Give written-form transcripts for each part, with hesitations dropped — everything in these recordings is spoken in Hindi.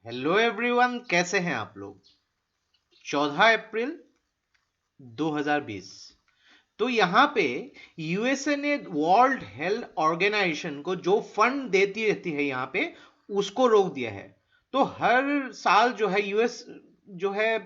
हेलो एवरीवन, कैसे हैं आप लोग। 14 अप्रैल 2020। तो यहाँ पे यूएसए ने वर्ल्ड हेल्थ ऑर्गेनाइजेशन को जो फंड देती रहती है यहाँ पे उसको रोक दिया है। तो हर साल जो है यूएस जो है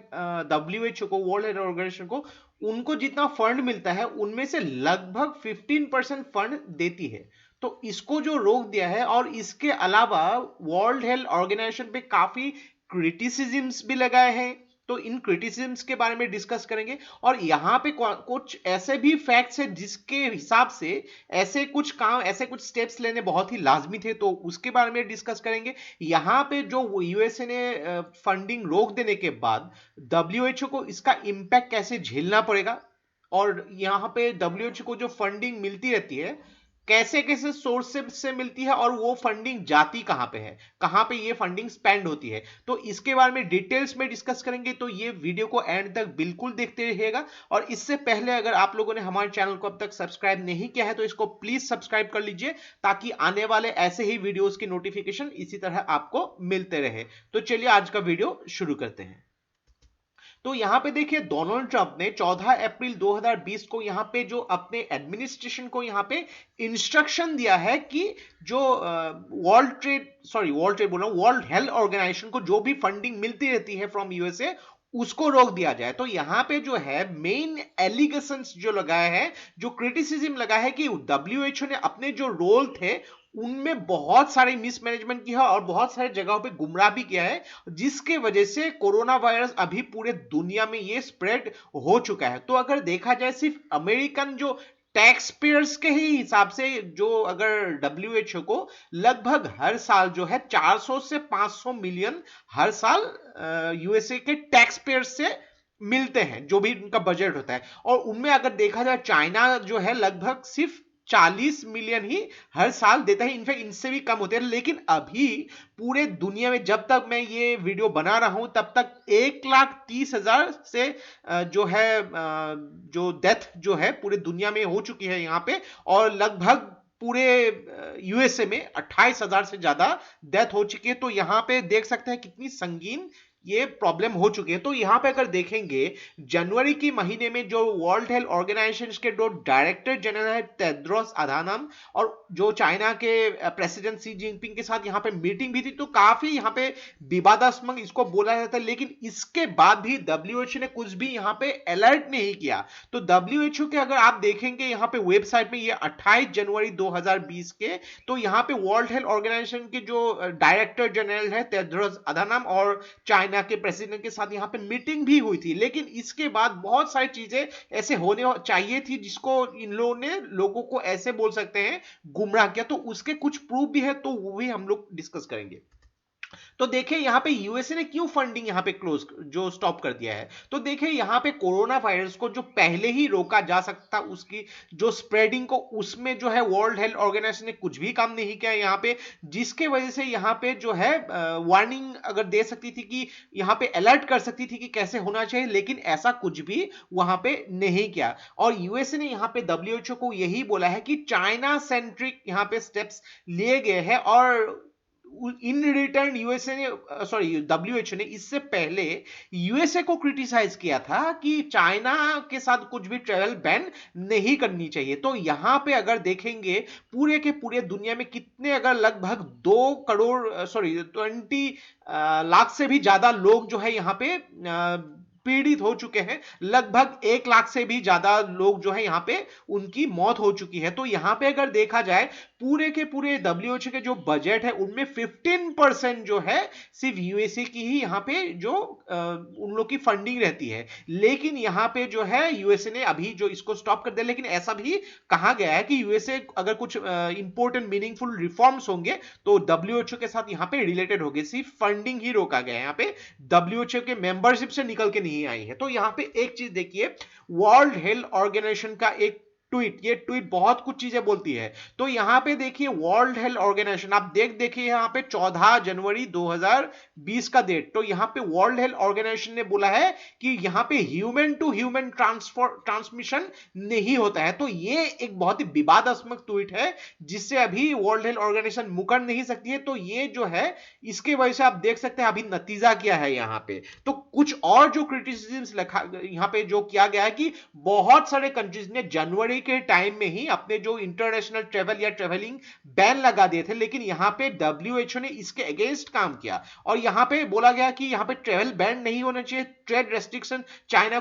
डब्ल्यूएचओ को, वर्ल्ड हेल्थ ऑर्गेनाइजेशन को, उनको जितना फंड मिलता है उनमें से लगभग 15% फंड देती है। तो इसको जो रोक दिया है, और इसके अलावा वर्ल्ड हेल्थ ऑर्गेनाइजेशन पे काफी क्रिटिसिज्म्स भी लगाए हैं। तो इन क्रिटिसिज्म्स के बारे में डिस्कस करेंगे, और यहाँ पे कुछ ऐसे भी फैक्ट्स है जिसके हिसाब से ऐसे कुछ स्टेप्स लेने बहुत ही लाजमी थे, तो उसके बारे में डिस्कस करेंगे। यहाँ पे जो यूएसए ने फंडिंग रोक देने के बाद डब्ल्यूएचओ को इसका इम्पैक्ट कैसे झेलना पड़ेगा, और यहाँ पे डब्ल्यूएचओ को जो फंडिंग मिलती रहती है कैसे कैसे सोर्सेस से मिलती है, और वो फंडिंग जाती कहां पे है, कहां पे ये फंडिंग स्पेंड होती है, तो इसके बारे में डिटेल्स में डिस्कस करेंगे। तो ये वीडियो को एंड तक बिल्कुल देखते रहिएगा। और इससे पहले अगर आप लोगों ने हमारे चैनल को अब तक सब्सक्राइब नहीं किया है तो इसको प्लीज सब्सक्राइब कर लीजिए, ताकि आने वाले ऐसे ही वीडियोस की नोटिफिकेशन इसी तरह आपको मिलते रहे। तो चलिए आज का वीडियो शुरू करते हैं। तो यहां पे देखिए, डोनाल्ड ट्रंप ने 14 अप्रैल 2020 को यहां पे जो अपने एडमिनिस्ट्रेशन को यहां पे इंस्ट्रक्शन दिया है कि जो वर्ल्ड ट्रेड बोल रहा हूं, वर्ल्ड हेल्थ ऑर्गेनाइजेशन को जो भी फंडिंग मिलती रहती है फ्रॉम यूएसए उसको रोक दिया जाए। तो यहां पे जो है मेन एलिगेशंस जो लगाए हैं, जो क्रिटिसिज्म लगा है कि डब्ल्यूएचओ ने अपने जो रोल थे उनमें बहुत सारे मिसमैनेजमेंट किया और बहुत सारे जगहों पे गुमराह भी किया है, जिसके वजह से कोरोना वायरस अभी पूरे दुनिया में ये स्प्रेड हो चुका है। तो अगर देखा जाए सिर्फ अमेरिकन जो टैक्स पेयर्स के ही हिसाब से, जो अगर डब्ल्यूएचओ को लगभग हर साल जो है 400 से 500 मिलियन हर साल यूएसए के टैक्स पेयर्स से मिलते हैं, जो भी उनका बजट होता है। और उनमें अगर देखा जाए चाइना जो है लगभग सिर्फ 40 मिलियन ही हर साल देता है, इनफैक्ट इनसे भी कम होते हैं। लेकिन अभी पूरे दुनिया में जब तक मैं ये वीडियो बना रहा हूं तब तक 1,30,000 से जो है जो डेथ जो है पूरे दुनिया में हो चुकी है यहाँ पे, और लगभग पूरे यूएसए में 28,000 से ज्यादा डेथ हो चुकी है। तो यहाँ पे देख सकते हैं कितनी संगीन ये प्रॉब्लम हो चुकी है। तो यहां पे अगर देखेंगे जनवरी के महीने में जो वर्ल्ड हेल्थ ऑर्गेनाइजेशन के जो डायरेक्टर जनरल है टेड्रोस अधानम, और जो चाइना के प्रेसिडेंट सी जिनपिंग के साथ यहां पे मीटिंग भी थी, तो काफी यहां पे विवादास्पद इसको बोला जाता है। लेकिन इसके बाद भी डब्ल्यूएचओ ने कुछ भी यहां पे अलर्ट नहीं किया। तो डब्ल्यूएचओ के अगर आप देखेंगे यहां पे वेबसाइट में, ये 28 जनवरी 2020 के, तो यहां पे वर्ल्ड हेल्थ ऑर्गेनाइजेशन के जो डायरेक्टर जनरल है टेड्रोस अधानम और चाइना के प्रेसिडेंट के साथ यहां पे मीटिंग भी हुई थी। लेकिन इसके बाद बहुत सारी चीजें ऐसे होने चाहिए थी जिसको इन लोगों ने लोगों को ऐसे बोल सकते हैं गुमराह किया। तो उसके कुछ प्रूफ भी है, तो वो भी हम लोग डिस्कस करेंगे। तो देखिए यहाँ पे यूएसए ने क्यों फंडिंग यहाँ पे क्लोज जो स्टॉप कर दिया है। तो देखिए यहाँ पे कोरोना वायरस को जो पहले ही रोका जा सकता, उसकी जो स्प्रेडिंग को, उसमें जो है वर्ल्ड हेल्थ ऑर्गेनाइजेशन ने कुछ भी काम नहीं किया यहाँ पे, जिसके वजह से यहाँ पे जो है वार्निंग अगर दे सकती थी कि यहाँ पे अलर्ट कर सकती थी कि कैसे होना चाहिए, लेकिन ऐसा कुछ भी वहां पे नहीं किया। और यूएसए ने यहाँ पे डब्ल्यूएचओ को यही बोला है कि चाइना सेंट्रिक यहाँ पे स्टेप्स लिए गए हैं, और इन रिटर्न यूएसए ने, सॉरी डब्ल्यूएचओ ने इससे पहले यूएसए को क्रिटिसाइज किया था कि चाइना के साथ कुछ भी ट्रेवल बैन नहीं करनी चाहिए। तो यहां पे अगर देखेंगे पूरे के पूरे दुनिया में कितने, अगर लगभग 20 लाख से भी ज्यादा लोग जो है यहाँ पे पीड़ित हो चुके हैं, लगभग 1 लाख से भी ज्यादा लोग जो है यहाँ पे उनकी मौत हो चुकी है। तो यहाँ पे अगर देखा जाए पूरे के पूरे डब्ल्यूएचओ के जो बजट है उनमें 15% जो है सिर्फ यूएसए की ही यहाँ पे जो उन लोग की फंडिंग रहती है। लेकिन यहाँ पे जो है यूएसए ने अभी जो इसको स्टॉप कर दिया। लेकिन ऐसा भी कहा गया है कि यूएसए अगर कुछ इंपॉर्टेंट मीनिंगफुल रिफॉर्म्स होंगे तो डब्ल्यूएचओ के साथ यहाँ पे रिलेटेड होंगे, सिर्फ फंडिंग ही रोका गया है, यहाँ पे डब्ल्यूएचओ के मेंबरशिप से निकल के नहीं आई है। तो यहाँ पे एक चीज देखिए, वर्ल्ड हेल्थ ऑर्गेनाइजेशन का एक ट्वीट, ये ट्वीट बहुत कुछ चीजें बोलती है। तो यहां पे देखिए वर्ल्ड हेल्थ ऑर्गेनाइजेशन, आप देखिए यहां पे 14 जनवरी 2020 का डेट, तो यहां पे वर्ल्ड हेल्थ ऑर्गेनाइजेशन ने बोला है कि यहां पे ह्यूमन टू ह्यूमन ट्रांसमिशन नहीं होता है। तो ये एक बहुत ही विवादास्पद ट्वीट है जिससे अभी वर्ल्ड हेल्थ ऑर्गेनाइजेशन मुकर नहीं सकती है। तो ये जो है इसके वजह से आप देख सकते हैं अभी नतीजा क्या है यहां पे। तो कुछ और जो क्रिटिसिज्म लिखा यहां पे जो किया गया है कि बहुत सारे कंट्रीज ने जनवरी के टाइम में ही अपने जो इंटरनेशनल ट्रेवल या ट्रेवलिंग बैन लगा दिए थे, लेकिन यहां पे डब्ल्यूएचओ ने इसके अगेंस्ट काम किया और यहां पे बोला गया कि यहां पे ट्रेवल बैन नहीं होना चाहिए, ट्रेड रेस्ट्रिक्शन चाइना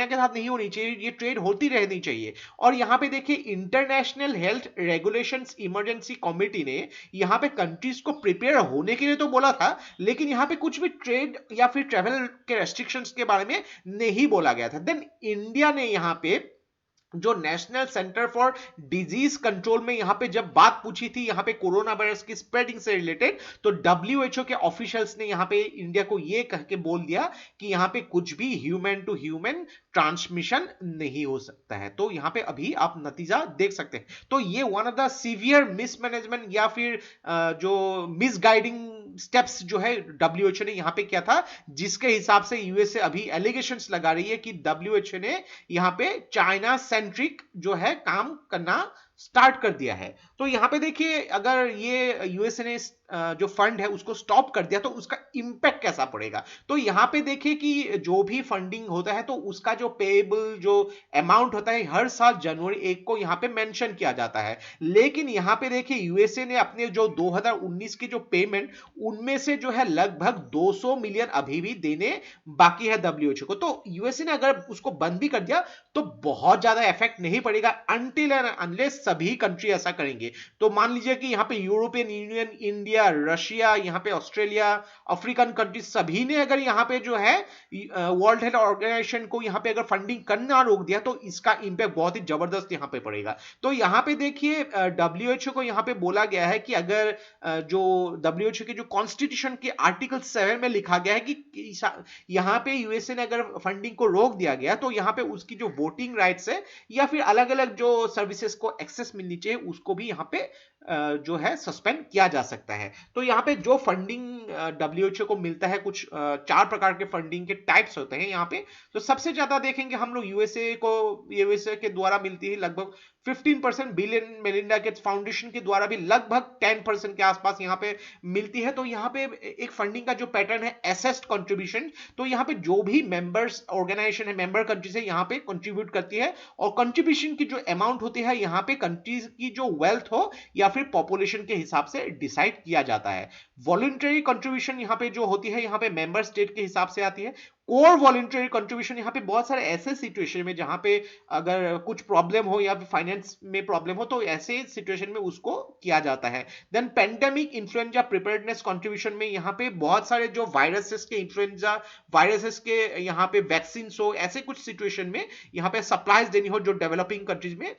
के साथ नहीं होनी चाहिए, ये ट्रेड होती रहनी चाहिए। और यहां पे देखिए international health regulations emergency committee ने यहां पे कंट्रीज को प्रिपेयर होने के लिए तो बोला था, लेकिन यहां पे कुछ भी ट्रेड या फिर ट्रेवल के रेस्ट्रिक्शंस के बारे में नहीं बोला गया था। देन इंडिया ने यहां पे जो national centre for disease control में यहां पे जब बात पूछी थी यहां पे कोरोना वायरस की स्प्रेडिंग से रिलेटेड, तो डब्ल्यूएचओ के ऑफिशियल्स ने यहां पे इंडिया को यह कह के बोल दिया कि यहां पे कुछ भी ह्यूमन टू ह्यूमन ट्रांसमिशन नहीं हो सकता है। तो यहां पे अभी आप नतीजा देख सकते हैं। तो ये one of the severe mismanagement या फिर जो मिसगाइडिंग स्टेप्स जो है डब्ल्यूएचओ ने यहां पे किया था, जिसके हिसाब से यूएसए अभी एलिगेशंस लगा रही है कि डब्ल्यूएचओ ने यहां पे चाइना सेंट्रिक जो है काम करना स्टार्ट कर दिया है। तो यहां पे देखिए अगर ये यूएसए ने जो फंड है उसको स्टॉप कर दिया तो उसका इंपैक्ट कैसा पड़ेगा। तो यहां पे देखिए कि जो भी फंडिंग होता है तो उसका जो पेएबल जो अमाउंट होता है हर साल जनवरी 1 को यहां पे मेंशन किया जाता है। लेकिन यहां पे देखिए यूएसए ने अपने जो 2019 की जो पेमेंट उनमें से जो है लगभग 200 मिलियन अभी भी देने बाकी है डब्ल्यूएचओ को। तो यूएसए ने अगर उसको बंद भी कर दिया तो बहुत ज्यादा इफेक्ट नहीं पड़ेगा अनटिल एंड अनलेस सभी कंट्री ऐसा करेंगे। तो मान लीजिए कि यहां पे यूरोपियन यूनियन, इंडिया, रशिया, यहां पे ऑस्ट्रेलिया, अफ्रीकन कंट्री सभी ने अगर यहां पे जो है वर्ल्ड हेल्थ ऑर्गेनाइजेशन को यहां पे अगर फंडिंग करना रोक दिया तो इसका इंपैक्ट बहुत ही जबरदस्त यहां पे पड़ेगा। तो यहां पे देखिए डब्ल्यूएचओ को यहां पे बोला गया है कि अगर जो डब्ल्यूएचओ के जो कॉन्स्टिट्यूशन के आर्टिकल 7 में लिखा गया है कि यहां पे यूएसए ने अगर फंडिंग को रोक दिया गया तो यहां पे उसकी जो वोटिंग राइट्स है या फिर अलग अलग जो सर्विसेज को एक्सेस मिलनी चाहिए उसको भी यहां पे जो है सस्पेंड किया जा सकता है। तो यहां पे जो फंडिंग डब्ल्यूएचओ को मिलता है कुछ 4 प्रकार के फंडिंग के टाइप्स होते हैं यहां पे। तो सबसे ज्यादा देखेंगे हम लोग यूएसए के द्वारा मिलती है लगभग 15%, बिलियन मेलिंडा गेट्स फाउंडेशन के द्वारा भी लगभग 10% के आसपास यहां पे मिलती है। तो यहां पे एक फंडिंग का जो पैटर्न है असेस्ड कंट्रीब्यूशन, तो यहां पे जो भी मेंबर्स ऑर्गेनाइजेशन है, मेंबर कंट्रीज है, यहां पे कंट्रीब्यूट करती है और कंट्रीब्यूशन की जो अमाउंट होती है यहां पे कंट्रीज की जो वेल्थ हो या फिर पॉपुलेशन के हिसाब से डिसाइड किया जाता है। वॉलंटरी कंट्रीब्यूशन यहां पे जो होती है यहां पे मेंबर स्टेट के हिसाब से आती है। कोर वॉलंटरी कंट्रीब्यूशन यहां पे बहुत सारे ऐसे सिचुएशन में जहां पे अगर कुछ प्रॉब्लम हो या फिर फाइनेंस में प्रॉब्लम हो तो ऐसे सिचुएशन में उसको किया जाता है। Then pandemic influenza preparedness contribution में यहां पे बहुत सारे जो वायरसेस के इन्फ्लुएंजा वायरसेस के यहां पे वैक्सीन हो, ऐसे कुछ सिचुएशन में यहां पे सप्लाईज देनी हो जो डेवलपिंग कंट्रीज में,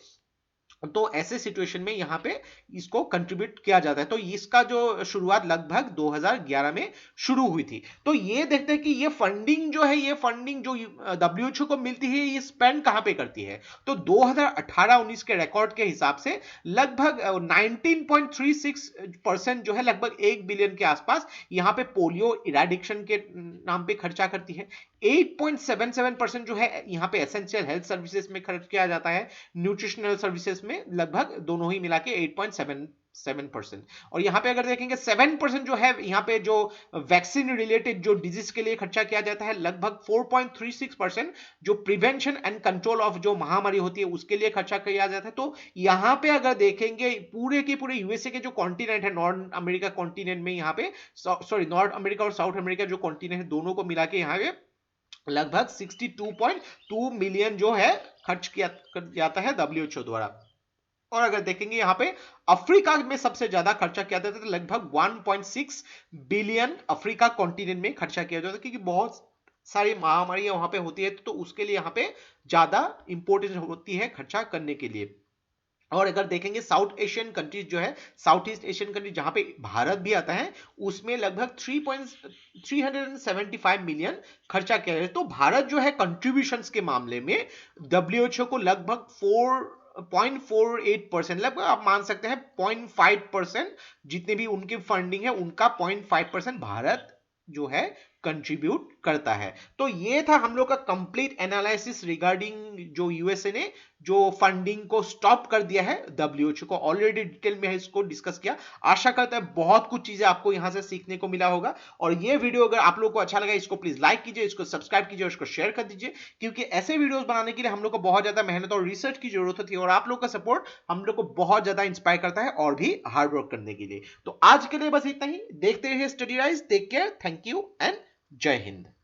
तो ऐसे सिचुएशन में यहां पे इसको कंट्रीब्यूट किया जाता है। तो इसका जो शुरुआत लगभग 2011 में शुरू हुई थी। तो ये देखते हैं कि ये फंडिंग जो है, ये फंडिंग जो डब्ल्यूएचओ को मिलती है ये स्पेंड कहां पे करती है। तो 2018-19 के रिकॉर्ड के हिसाब से लगभग 19.36% जो है लगभग 1 बिलियन के आसपास यहां पे पोलियो इराडिक्शन के नाम पे खर्चा करती है। 8.77% जो है यहां पे एसेंशियल हेल्थ सर्विसेज में खर्च किया जाता है। न्यूट्रिशनल सर्विसेज में लगभग दोनों ही मिला के 8.77%। और यहां पे अगर देखेंगे 7% जो है यहां पे जो वैक्सीन रिलेटेड जो डिजीज के लिए खर्चा किया जाता है, लगभग 4.36% जो प्रिवेंशन एंड कंट्रोल ऑफ जो महामारी होती है उसके लिए खर्चा किया जाता है। तो यहां पे अगर देखेंगे पूरे के पूरे यूएसए के जो कॉन्टिनेंट है, नॉर्थ अमेरिका कॉन्टिनेंट में यहां पे नॉर्थ अमेरिका और साउथ अमेरिका जो कॉन्टिनेंट है दोनों को मिला के यहां पे लगभग 62.2 मिलियन जो है खर्च किया जाता है डब्ल्यूएचओ द्वारा। और अगर देखेंगे यहां पे अफ्रीका में सबसे ज्यादा खर्चा किया जाता है, तो लगभग 1.6 बिलियन अफ्रीका कॉन्टिनेंट में खर्चा किया जाता है, क्योंकि बहुत सारी महामारियां वहां पे होती है तो उसके लिए यहां पे ज्यादा इंपॉर्टेंस होती है खर्चा करने के लिए। और अगर देखेंगे साउथ एशियन कंट्रीज जो है, साउथ ईस्ट एशियन कंट्री जहां पे भारत भी आता है, उसमें लगभग 3.375 मिलियन खर्चा किया है। तो भारत जो है कंट्रीब्यूशंस के मामले में डब्ल्यूएचओ को लगभग 0.48%, लगभग आप मान सकते हैं 0.5%, जितने भी उनकी फंडिंग है उनका 0.5% भारत जो है कंट्रीब्यूट करता है। तो ये था हम लोग का कंप्लीट एनालिसिस रिगार्डिंग जो यूएसए ने जो फंडिंग को स्टॉप कर दिया है डब्ल्यूएचओ को। ऑलरेडी डिटेल में इसको डिस्कस किया। आशा करता है बहुत कुछ चीजें आपको यहां से सीखने को मिला होगा। और ये वीडियो अगर आप लोग को अच्छा लगा, इसको प्लीज लाइक कीजिए, इसको सब्सक्राइब कीजिए और इसको शेयर कर दीजिए, क्योंकि ऐसे वीडियोस बनाने के लिए हम लोग को बहुत ज्यादा मेहनत और रिसर्च की जरूरत होती है, और आप लोग का सपोर्ट हम लोग को बहुत ज्यादा इंस्पायर करता है और भी हार्ड वर्क करने के लिए। तो आज के लिए बस इतना ही। देखते रहिए study rise. Take care, thank you and जय हिंद।